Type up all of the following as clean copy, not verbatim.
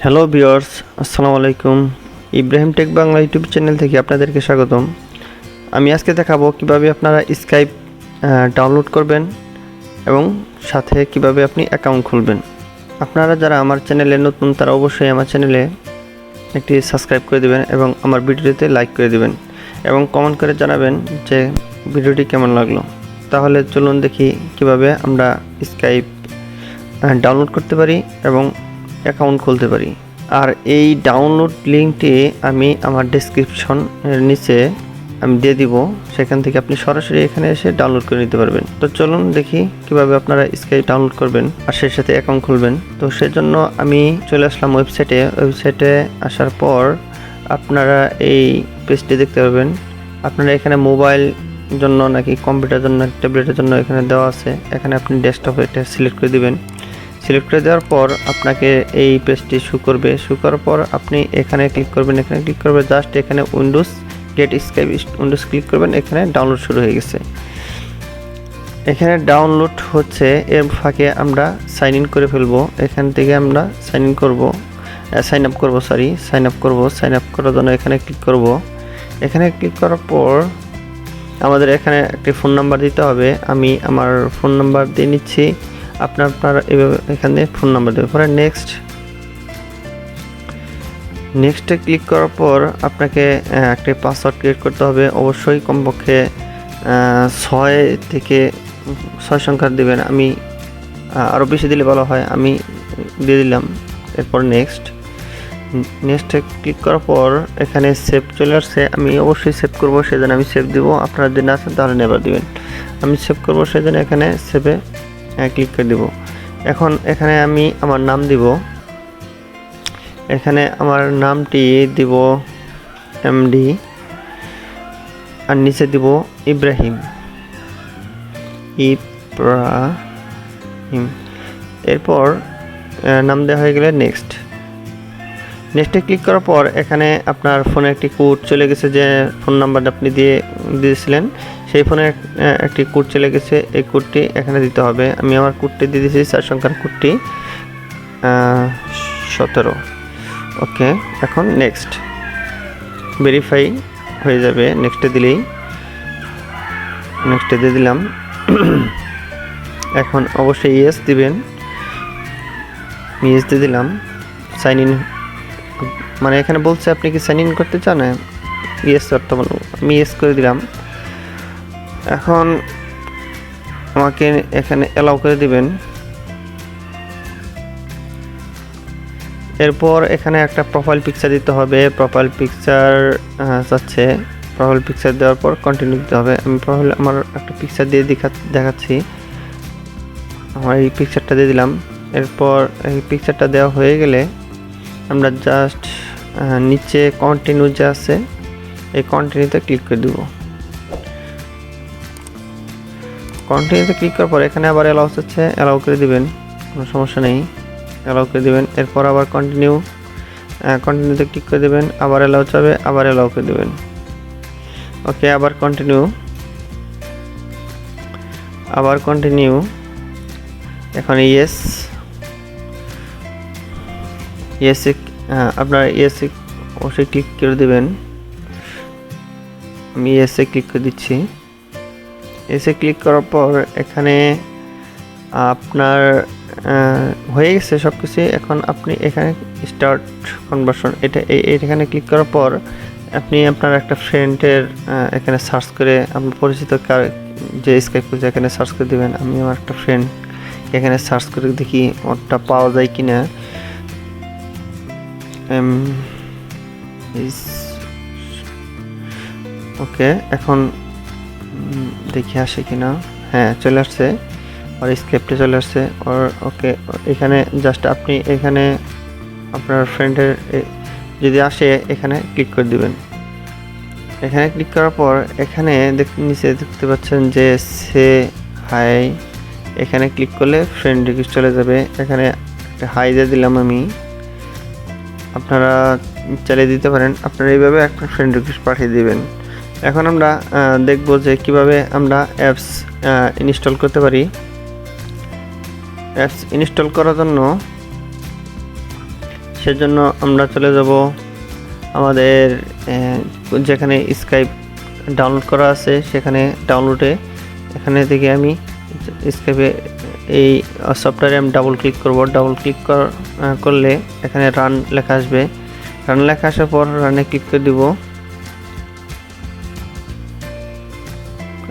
Hello viewers, আসসালামু আলাইকুম। Ibrahim tech Bangla YouTube channel থেকে আপনাদেরকে স্বাগতম। আমি আজকে দেখাবো কিভাবে আপনারা স্কাইপ ডাউনলোড করবেন এবং সাথে কিভাবে আপনি অ্যাকাউন্ট খুলবেন। আপনারা যারা আমার চ্যানেলে নতুন তারা অবশ্যই আমার চ্যানেলে একটি সাবস্ক্রাইব করে দেবেন এবং আমার ভিডিওতে লাইক করে দেবেন এবং কমেন্ট করে জানাবেন যে ভিডিওটি কেমন লাগলো। তাহলে চলুন দেখি কিভাবে আমরা স্কাইপ ডাউনলোড করতে পারি এবং অ্যাকাউন্ট খুলতে পারি। আর এই ডাউনলোড লিঙ্কটি আমি আমার ডেসক্রিপশনের নিচে আমি দিয়ে দিব, সেখান থেকে আপনি সরাসরি এখানে এসে ডাউনলোড করে নিতে পারবেন। তো চলুন দেখি কিভাবে আপনারা স্কাইপ ডাউনলোড করবেন আর সেই সাথে অ্যাকাউন্ট খুলবেন। তো সেজন্য আমি চলে আসলাম ওয়েবসাইটে আসার পর আপনারা এই পেজটি দেখতে পাবেন। আপনারা এখানে মোবাইল জন্য নাকি কম্পিউটার জন্য ট্যাবলেটের জন্য এখানে দেওয়া আছে। এখানে আপনি ডেস্কটপে এটা সিলেক্ট করে দিবেন। সিলেক্ট করে দেওয়ার পর আপনাকে এই পেজটি শো করার পর আপনি এখানে ক্লিক করবেন। জাস্ট এখানে Windows get Skype Windows click করবেন। এখানে ডাউনলোড শুরু হয়ে গেছে। এখানে ডাউনলোড হচ্ছে, এর ফাঁকে আমরা সাইন ইন করে ফেলবো। এখান থেকে আমরা সাইন আপ করার জন্য এখানে ক্লিক করব। এখানে ক্লিক করার পর আমাদের এখানে একটি ফোন নাম্বার দিতে হবে। আমি আমার ফোন নাম্বার দিয়ে নিচ্ছি। আপনারা এভাবে এখানে ফোন নাম্বার দেবেন। পরে নেক্সটে ক্লিক করার পর আপনাকে একটা পাসওয়ার্ড ক্রিয়েট করতে হবে। অবশ্যই কমপক্ষে 6 সংখ্যার দেবেন। আমি আরও বেশি দিলে ভালো হয়, আমি দিয়ে দিলাম। এরপর নেক্সটে ক্লিক করার পর এখানে সেভ চলে আসছে। আমি অবশ্যই সেভ করবো, সেজন্য আমি সেভ দিব। আপনারা যদি না আছেন তাহলে নেবার দিবেন। আমি সেভ করবো, সেজন্য এখানে সেভে ক্লিক করে দিব। এখন এখানে আমি আমার নাম দিব। এখানে আমার নামটি দিব এমডি আর নিচে দিব ইব্রাহিম। এরপর নাম দেওয়া হয়ে গেলে নেক্সটে ক্লিক করার পর এখানে আপনার ফোনে একটি কোড চলে গেছে, যে ফোন নাম্বারটা আপনি দিয়েছিলেন সেই ফোনে একটি কোড চলে গেছে। এই কোডটি এখানে দিতে হবে। আমি আমার কোডটি দিয়ে দিয়েছি, 4 সংখ্যার কোডটি 17। ওকে, এখন নেক্সট ভেরিফাই হয়ে যাবে। নেক্সটে দিয়ে দিলাম। এখন অবশ্যই ইয়েস দিবেন। ইয়েস দিয়ে দিলাম। সাইন ইন, মানে এখানে বলছে আপনি কি সাইন ইন করতে চান? ইয়েস করতে বলবো, আমি ইয়েস করে দিলাম। এখন আমাকে এখানে অ্যালাউ করে দিবেন। এরপর এখানে একটা প্রোফাইল পিকচার দিতে হবে। প্রোফাইল পিকচার দেওয়ার পর কন্টিনিউ দিতে হবে। আমি আমার একটা পিকচার দিয়ে দেখাচ্ছি। আমার এই পিকচারটা দিয়ে দিলাম। এরপর এই পিকচারটা দেওয়া হয়ে গেলে আমরা জাস্ট নিচে কন্টিনিউ যে আছে এই কন্টিনিউতে ক্লিক করে দেব। কন্টিনিউতে ক্লিক করার পর এখানে আবার অ্যালাউ করে দিবেন, কোনো সমস্যা নেই, অ্যালাউ করে দিবেন। এরপর আবার কন্টিনিউতে ক্লিক করে দেবেন। আবার অ্যালাউ চাবে, আবার অ্যালাউ করে দেবেন। ওকে, আবার কন্টিনিউ। এখন আপনারা ইয়েসে অবশ্যই ক্লিক করে দেবেন। আমি ইয়েসে ক্লিক করে দিচ্ছি। এসে ক্লিক করার পর এখানে আপনার হয়ে গেছে সব কিছু। এখন আপনি এখানে স্টার্ট কনভার্সন এখানে ক্লিক করার পর আপনি আপনার একটা ফ্রেন্ডের এখানে সার্চ করে আপনার পরিচিত যে স্কাইপ করছে এখানে সার্চ করে দেবেন। আমি আমার একটা ফ্রেন্ড এখানে সার্চ করে দেখি ওটা পাওয়া যায় কিনা। ওকে, এখন দেখি আসে কিনা। হ্যাঁ, চলে আসছে, আর স্ক্রিপ্টে চলে আসছে। ওকে, এখানে জাস্ট আপনি এখানে আপনার ফ্রেন্ডের যদি আসে এখানে ক্লিক করে দিবেন। এখানে ক্লিক করার পর এখানে নিচে দেখতে পাচ্ছেন যে সে হাই, এখানে ক্লিক করলে ফ্রেন্ড রিকোয়েস্ট চলে যাবে। এখানে একটা হাই দিয়ে দিলাম আমি। আপনারা চালিয়ে দিতে পারেন। আপনারা এইভাবে একটা ফ্রেন্ড রিকোয়েস্ট পাঠিয়ে দিবেন। এখন আমরা দেখব যে কিভাবে আমরা অ্যাপস ইনস্টল করতে পারি। অ্যাপস ইনস্টল করার জন্য সেজন্য আমরা চলে যাব আমাদের যেখানে স্কাইপ ডাউনলোড করা আছে সেখানে ডাউনলোডে, এখানে থেকে আমি স্কাইপে এই সফটওয়্যারে আমি ডাবল ক্লিক করব। ডাবল ক্লিক করলে এখানে রান লেখা আসবে। রান লেখা আসার পর রানে ক্লিক করে দিব।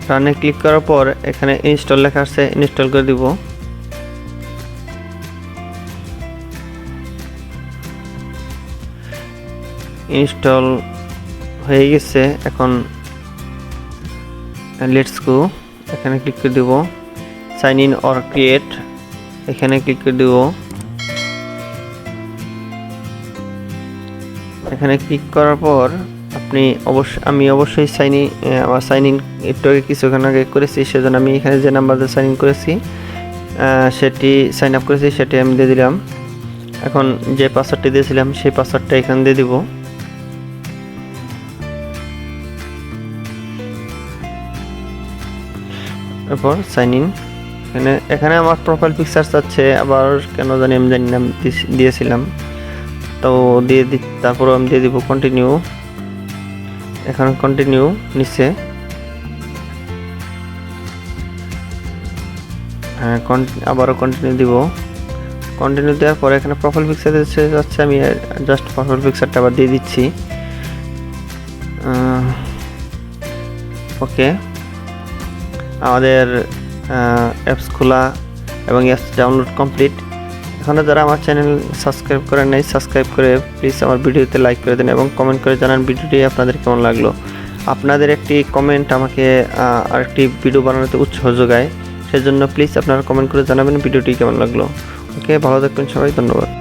রানে ক্লিক করার পর এখানে ইনস্টল লেখা আছে, ইনস্টল করে দিব। ইনস্টল হয়ে গেছে। এখন লেটস গো, এখানে ক্লিক করে দিব। সাইন ইন অর ক্রিয়েট, এখানে ক্লিক করে দিব। এখানে ক্লিক করার পর আমি অবশ্যই আমার সাইন ইন একটু আগে কিছুক্ষণ আগে করেছি, সেজন্য আমি এখানে যে নাম্বার দিয়ে সাইন ইন করেছি সেটি সাইন আপ করেছি সেটি আমি দিয়ে দিলাম। এখন যে পাসওয়ার্ডটি দিয়েছিলাম সেই পাসওয়ার্ডটা এখানে দিয়ে দিব। এরপর সাইন ইন, এখানে আমার প্রোফাইল পিকচার চাচ্ছে, আবার কেন জানি আমি নাম দিয়েছিলাম, তো তারপর আমি দিয়ে দিব কন্টিনিউ। এখন কন্টিনিউ নিচে আবারও কন্টিনিউ দিব। কন্টিনিউ দেওয়ার পরে এখানে প্রোফাইল পিকচার যাচ্ছে, আমি জাস্ট প্রোফাইল পিকচারটা আবার দিয়ে দিচ্ছি। ওকে, আমাদের অ্যাপস খোলা এবং অ্যাপস ডাউনলোড কমপ্লিট। এখনও যারা আমার চ্যানেল সাবস্ক্রাইব করেন নাই, সাবস্ক্রাইব করে প্লিজ আমার ভিডিওতে লাইক করে দেন এবং কমেন্ট করে জানান ভিডিওটি আপনাদের কেমন লাগলো। আপনাদের একটি কমেন্ট আমাকে আরেকটি ভিডিও বানানোতে উৎসাহ যোগায়, সেজন্য প্লিজ আপনারা কমেন্ট করে জানাবেন ভিডিওটি কেমন লাগলো। ওকে, ভালো থাকবেন সবাই, ধন্যবাদ।